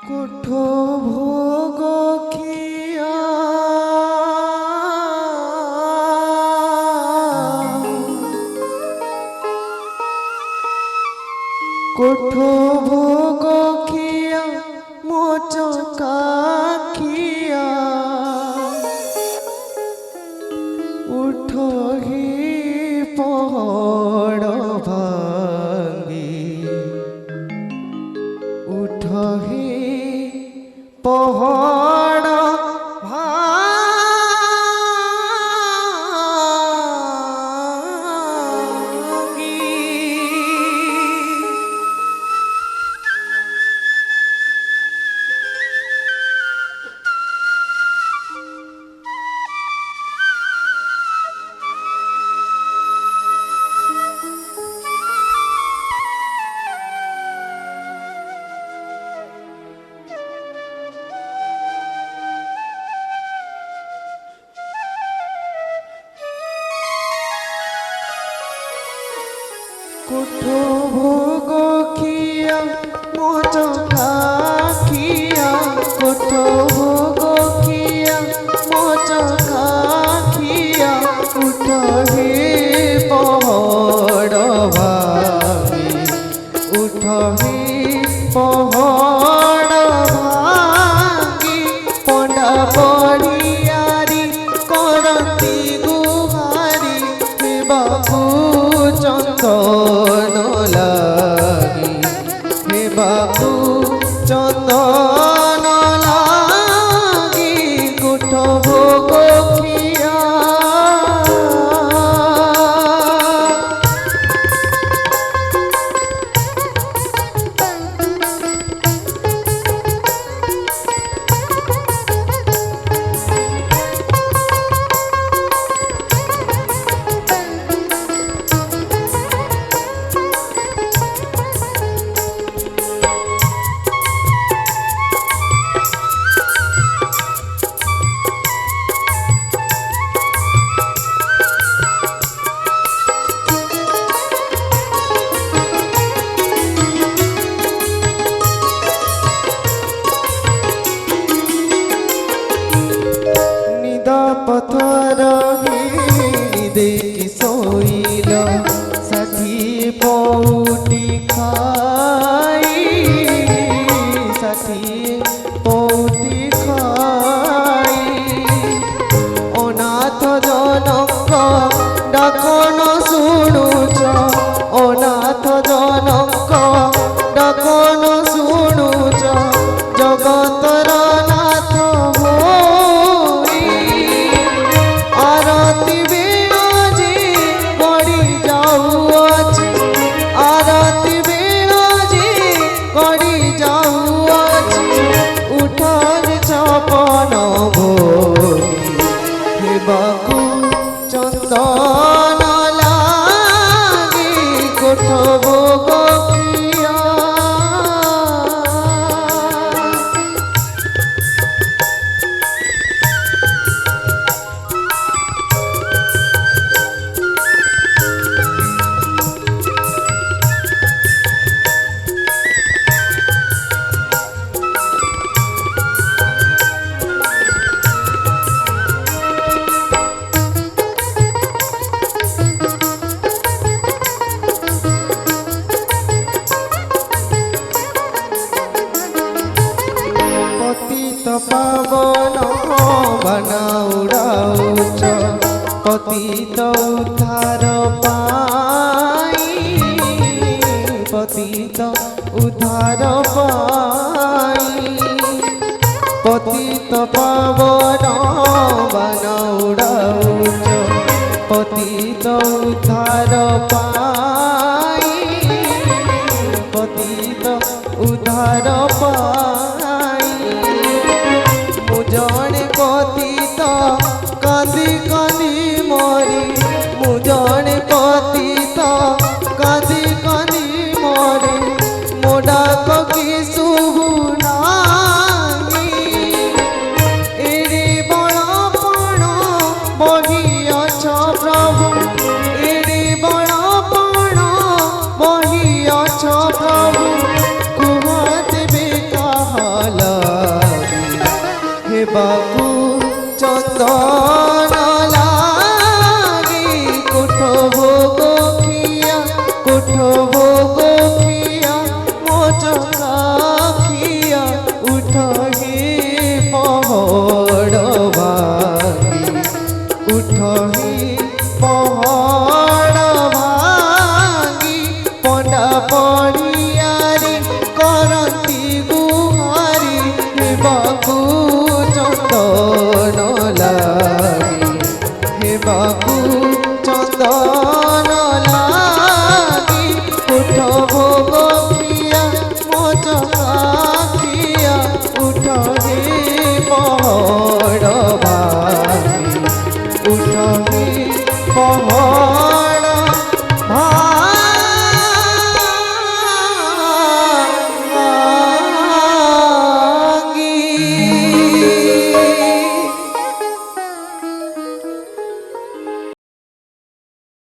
কোঠো ভোগ খিয়া কোঠো ভোগ খিয়া মোচকা খিয়া উঠহি পহড় ভাঙ্গি উঠহি পহড় ভাঙ্গি কোঠো ভোগ খিয়া মোচকা খিয়া কোঠো ভোগ খিয়া মোচকা খিয়া উঠহি পহড় ভাঙ্গি উঠহি পহড় ভাঙ্গি পଣ୍ଡା পড়িয়ারি କରନ୍ତି ଗୁହାରି ହେବାକୁ চন্দন লাগি হেবাকু চন্দন লাগি কোঠ ভোগ খিয়া পথর দেখি শৈল সাথী পৌটি খাই সাথী পৌটি খাই অনাথ জনক ডাকন শুণুছ অনাথ জনক ডাকন শুণুছ জগতর নাথ আরতি বেড়াজে গড়ি যাউଅଛି আরতি বেড়াজে গড়ি যাউଅছি উঠার চপন ভোগি হেବାକୁ চন্দন লাগি কোঠ ভোগ খিয়া পাবন বানাউড়াউছ পতিত উদ্ধার পাই পতিত উদ্ধার পাই পতিত পাবন বানাউড়াউছ পতিত উদ্ধার পাই পতিত উদ্ধার পাই জনে পতিত কাঁদি কাঁদি মরি মু জনে পতিত কাঁদি কাঁদি মরি মো ডাক কি শুভু নাহি এরে বড়পণ বহিଅছ প্রভু এরে বড়পণ সেবা